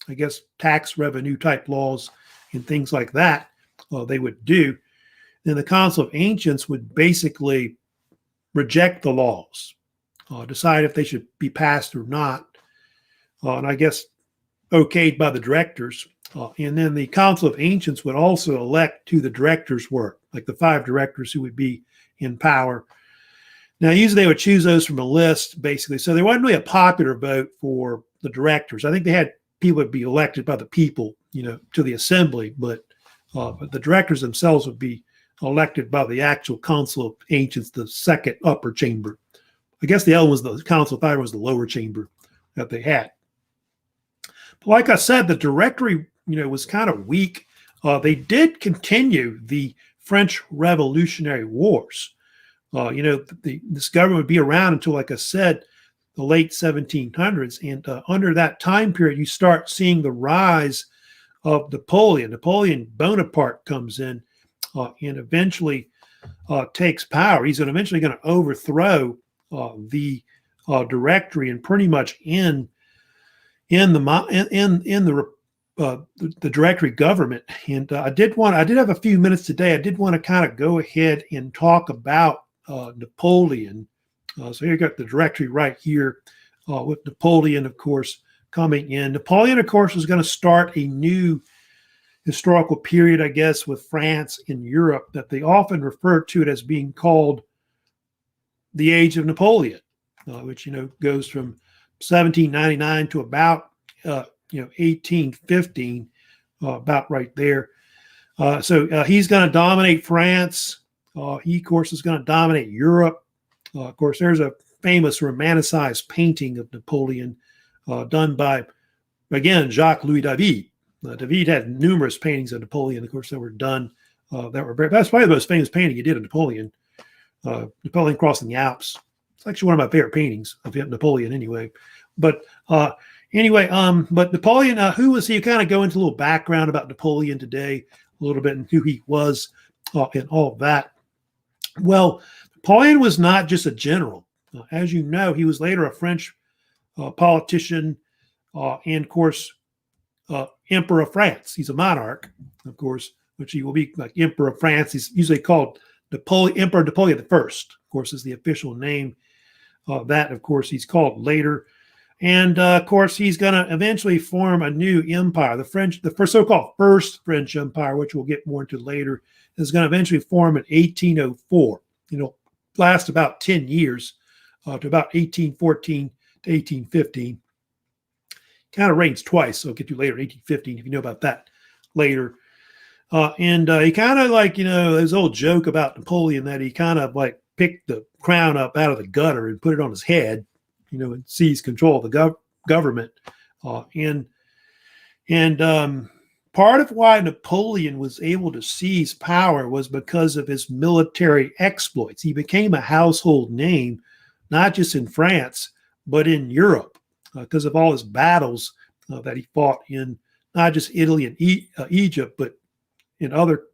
I guess tax revenue type laws and things like that they would do. Then the Council of Ancients would basically reject the laws, decide if they should be passed or not, and I guess okayed by the directors. And then the Council of Ancients would also elect who the directors were, like the 5 directors who would be in power. Now, usually they would choose those from a list, basically. So there wasn't really a popular vote for the directors. I think they had people would be elected by the people, to the assembly, but the directors themselves would be elected by the actual Council of Ancients, the second upper chamber. I guess the other was the Council of 500 was the lower chamber that they had. But like I said, the Directory, was kind of weak. they did continue the French Revolutionary Wars. This government would be around until, like I said, the late 1700s. And under that time period, you start seeing the rise of Napoleon. Napoleon Bonaparte comes in and eventually takes power. He's eventually going to overthrow the Directory and pretty much end the Directory government. And I did have a few minutes today. I did want to kind of go ahead and talk about Napoleon. So here you got the Directory right here with Napoleon, of course, coming in. Napoleon, of course, is going to start a new historical period, I guess, with France in Europe that they often refer to it as being called the Age of Napoleon, which, goes from 1799 to about 1815, about right there. So he's going to dominate France. He, of course, is going to dominate Europe. Of course, there's a famous romanticized painting of Napoleon done by, again, Jacques-Louis David. David had numerous paintings of Napoleon, of course, that were done. That's probably the most famous painting he did of Napoleon. Napoleon crossing the Alps. It's actually one of my favorite paintings of Napoleon, anyway. But but Napoleon, who was he? Kind of go into a little background about Napoleon today, a little bit, and who he was, and all of that. Well, Napoleon was not just a general. As you know, he was later a French politician, and of course, Emperor of France. He's a monarch, of course, which he will be like Emperor of France. He's usually called Emperor Napoleon I, of course, is the official name. That, of course, he's called later. And, of course, he's going to eventually form a new empire. The so-called First French Empire, which we'll get more into later, is going to eventually form in 1804. Last about 10 years to about 1814 to 1815. Kind of reigns twice, so I'll get to later, 1815, if you know about that later. And he kind of there's an old joke about Napoleon that he kind of picked the crown up out of the gutter and put it on his head, and seized control of the government. Part of why Napoleon was able to seize power was because of his military exploits. He became a household name, not just in France, but in Europe, because of all his battles that he fought in not just Italy and Egypt, but in other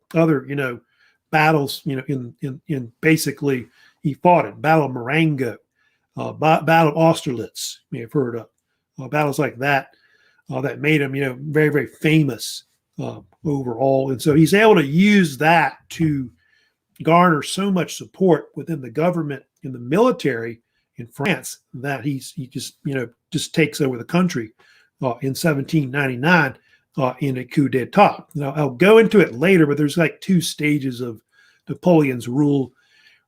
battles. In basically he fought in Battle of Marengo, Battle of Austerlitz. You may have heard of battles like that that made him very, very famous overall. And so he's able to use that to garner so much support within the government and the military in France that he just takes over the country in 1799 in a coup d'etat. Now, I'll go into it later, but there's two stages of Napoleon's rule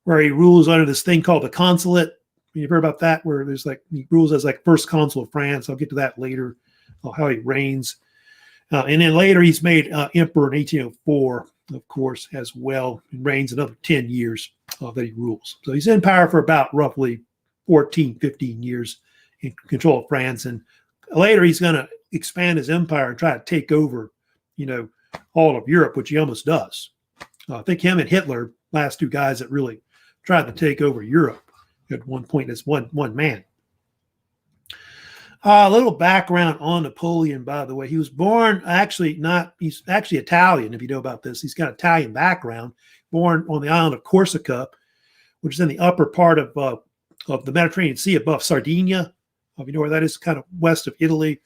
where he rules under this thing called the consulate. You've heard about that, where there's he rules as first consul of France. I'll get to that later, how he reigns. And then later he's made emperor in 1804, of course, as well, and reigns another 10 years that he rules. So he's in power for about roughly 14, 15 years in control of France. And later he's going to expand his empire and try to take over, all of Europe, which he almost does. I think him and Hitler, last two guys that really tried to take over Europe at one point as one man. A little background on Napoleon, by the way. He was born he's actually Italian, if you know about this. He's got Italian background, born on the island of Corsica, which is in the upper part of the Mediterranean Sea above Sardinia. If you know where that is, kind of west of Italy.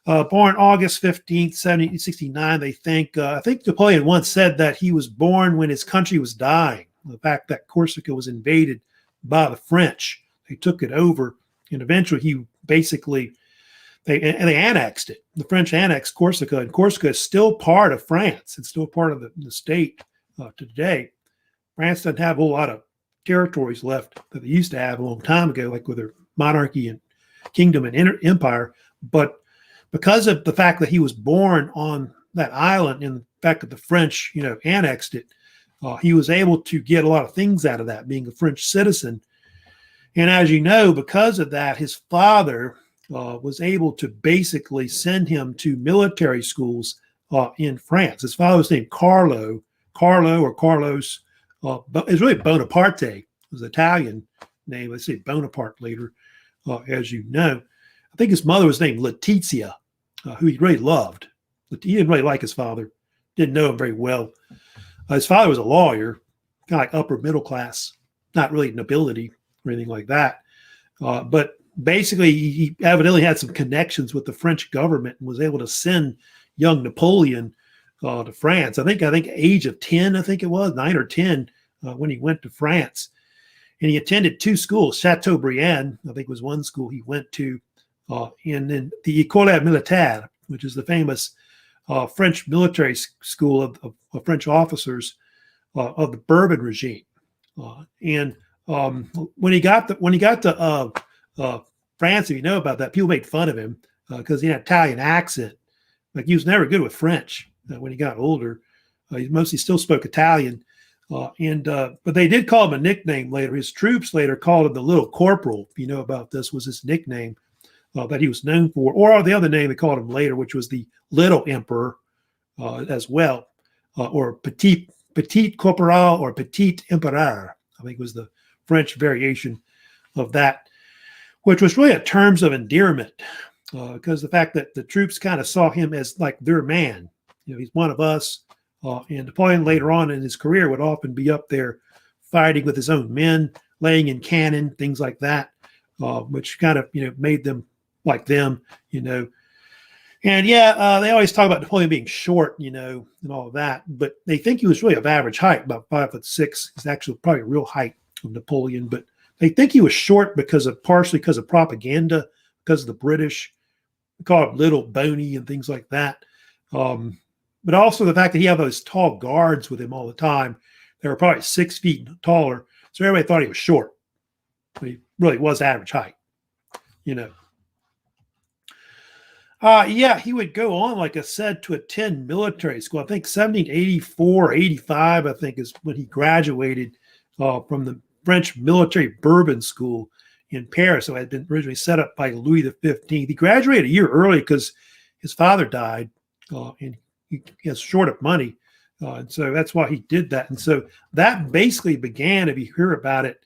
Born August 15th, 1769, they think. I think Napoleon once said that he was born when his country was dying. The fact that Corsica was invaded by the French. They took it over, and eventually they annexed it. The French annexed Corsica, and Corsica is still part of France. It's still part of the state today. France doesn't have a whole lot of territories left that they used to have a long time ago, like with their monarchy and kingdom and empire. But because of the fact that he was born on that island and the fact that the French, annexed it, he was able to get a lot of things out of that, being a French citizen. And as you know, because of that, his father was able to basically send him to military schools in France. His father was named Carlo or Carlos. It's really Bonaparte. It was an Italian name. Let's say Bonaparte later, as you know. I think his mother was named Letizia, who he really loved. He didn't really like his father. Didn't know him very well. His father was a lawyer, kind of like upper middle class, not really nobility or anything like that. But basically, he evidently had some connections with the French government and was able to send young Napoleon to France. I think age of 10, I think it was 9 or 10 when he went to France. And he attended 2 schools. Chateaubriand, I think, was one school he went to, and then the École Militaire, which is the famous French military school of French officers of the Bourbon regime. And when he got to France, if you know about that, people made fun of him because he had an Italian accent. Like, he was never good with French when he got older. He mostly still spoke Italian. But they did call him a nickname later. His troops later called him the Little Corporal. If you know about this, was his nickname that he was known for. Or the other name they called him later, which was the Little Emperor as well, or Petit Corporal or Petit Empereur, I think was the French variation of that, which was really a terms of endearment because the fact that the troops kind of saw him as like their man. He's one of us. And Napoleon later on in his career would often be up there fighting with his own men, laying in cannon, things like that, which kind of, made them like them, And they always talk about Napoleon being short, and all of that, but they think he was really of average height, about 5'6". He's actually probably a real height of Napoleon, but they think he was short partially because of propaganda, because of the British. They call him little, bony, and things like that. But also the fact that he had those tall guards with him all the time. They were probably 6 feet taller. So everybody thought he was short. But he really was average height, he would go on, like I said, to attend military school. I think 1784, 85, I think, is when he graduated from the French military Bourbon School in Paris. So it had been originally set up by Louis XV. He graduated a year early because his father died, and he was short of money. And so that's why he did that. And so that basically began, if you hear about it,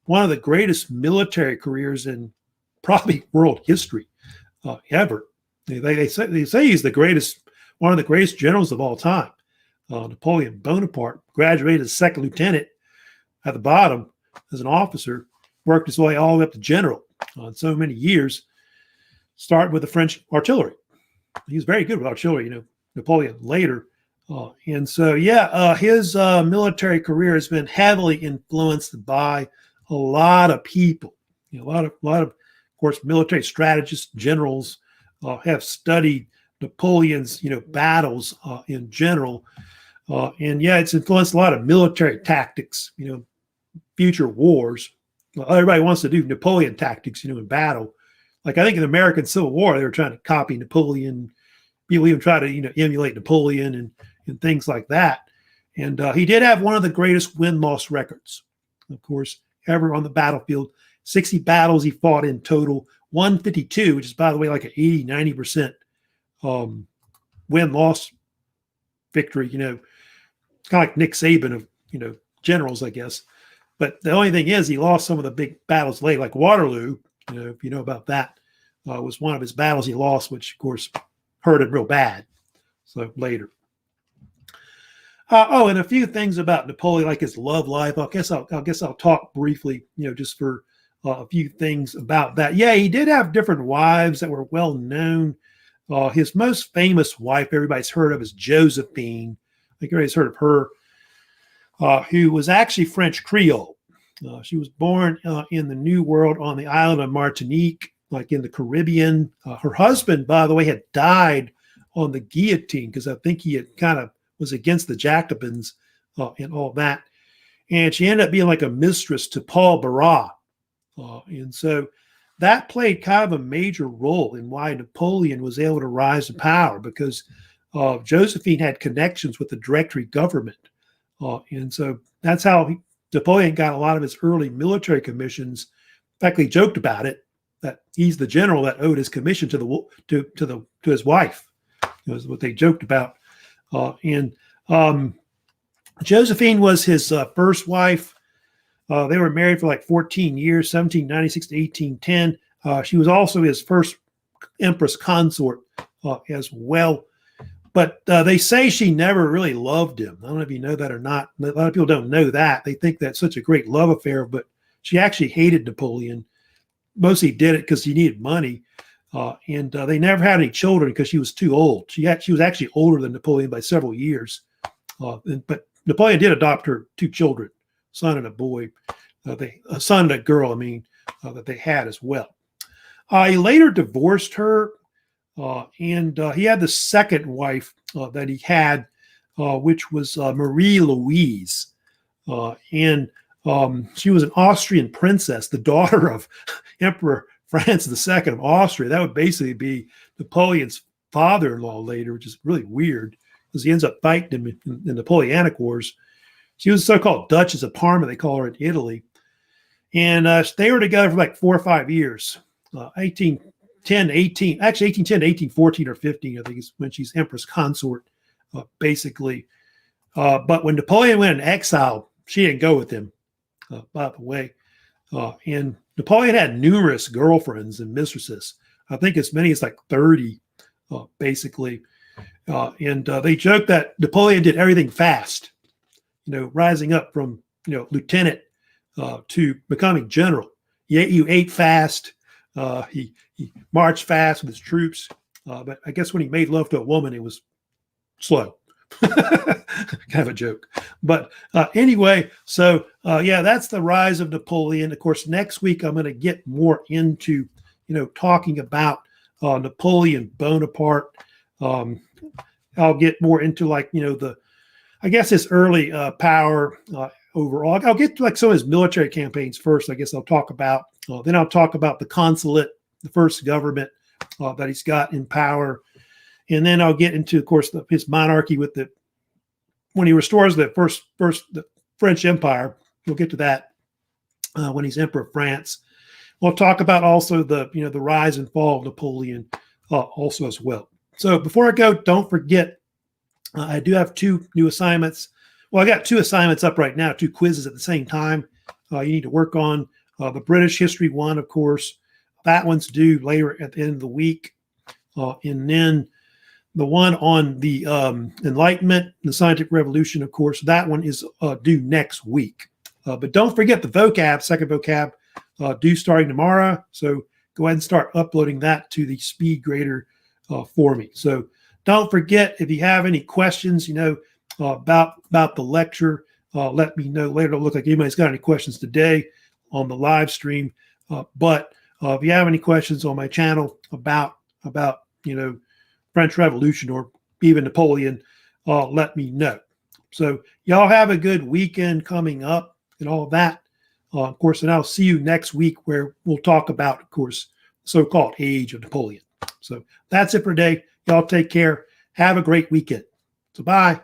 one of the greatest military careers in probably world history ever. They say he's the greatest, one of the greatest generals of all time. Napoleon Bonaparte graduated as second lieutenant at the bottom as an officer, worked his way all the way up to general in so many years, started with the French artillery. He was very good with artillery, Napoleon later. His military career has been heavily influenced by a lot of people. A lot of course, military strategists, generals have studied Napoleon's, battles in general. It's influenced a lot of military tactics, future wars. Everybody wants to do Napoleon tactics, in battle. Like, I think in the American Civil War, they were trying to copy Napoleon. People even try to, emulate Napoleon and things like that. And he did have one of the greatest win-loss records, of course, ever on the battlefield. 60 battles he fought in total, 152, which is, by the way, like an 80, 90% win-loss victory. It's kind of like Nick Saban of, generals, I guess. But the only thing is he lost some of the big battles later, like Waterloo, if you know about that, was one of his battles he lost, which, of course, hurt him real bad. So later. And a few things about Napoleon, like his love life. I guess I'll talk briefly, just for a few things about that. Yeah, he did have different wives that were well known. His most famous wife, everybody's heard of, is Josephine. I think everybody's heard of her, who was actually French Creole. She was born in the New World on the island of Martinique, like in the Caribbean. Her husband, by the way, had died on the guillotine because I think he had kind of was against the Jacobins and all that. And she ended up being like a mistress to Paul Barras. And so that played kind of a major role in why Napoleon was able to rise to power, because Josephine had connections with the Directory government. And so that's how Napoleon got a lot of his early military commissions. In fact, he joked about it, that he's the general that owed his commission to his wife. It was what they joked about. And Josephine was his first wife. They were married for like 14 years, 1796 to 1810. She was also his first empress consort as well. But they say she never really loved him. I don't know if you know that or not. A lot of people don't know that. They think that's such a great love affair, but she actually hated Napoleon. Mostly did it because he needed money. And they never had any children because she was too old. She was actually older than Napoleon by several years. But Napoleon did adopt her two children, son and a boy. A son and a girl, that they had as well. He later divorced her. And he had the second wife that he had, which was Marie Louise. And she was an Austrian princess, the daughter of Emperor Francis II of Austria. That would basically be Napoleon's father-in-law later, which is really weird because he ends up fighting him in the Napoleonic Wars. She was a so-called Duchess of Parma, they call her in Italy. And they were together for like 4 or 5 years, 1810 to 1814 or 15, I think is when she's Empress Consort, basically. But when Napoleon went in exile, she didn't go with him, by the way. And Napoleon had numerous girlfriends and mistresses. I think as many as like 30, basically. And they joke that Napoleon did everything fast, rising up from, lieutenant to becoming general. He ate fast. He marched fast with his troops. But I guess when he made love to a woman, it was slow. Kind of a joke. But anyway, so that's the rise of Napoleon. Of course, next week I'm going to get more into, talking about Napoleon Bonaparte. I'll get more into his early power overall. I'll get to like some of his military campaigns first. I guess I'll talk about. Then I'll talk about the consulate, the first government that he's got in power. And then I'll get into, of course, his monarchy when he restores the the French Empire. We'll get to that when he's Emperor of France. We'll talk about also the rise and fall of Napoleon also as well. So before I go, don't forget, I do have 2 new assignments. Well, I got 2 assignments up right now, 2 quizzes at the same time. You need to work on the British history one, of course. That one's due later at the end of the week. And then the one on the Enlightenment, the Scientific Revolution, of course, that one is due next week. But don't forget the vocab, second vocab, due starting tomorrow. So go ahead and start uploading that to the speed grader for me. So don't forget, if you have any questions, about the lecture, let me know later. It'll look like anybody's got any questions today on the live stream. But if you have any questions on my channel about French Revolution or even Napoleon, let me know. So y'all have a good weekend coming up and all that. Of course, and I'll see you next week where we'll talk about, of course, the so-called age of Napoleon. So that's it for today. Y'all take care. Have a great weekend. So bye.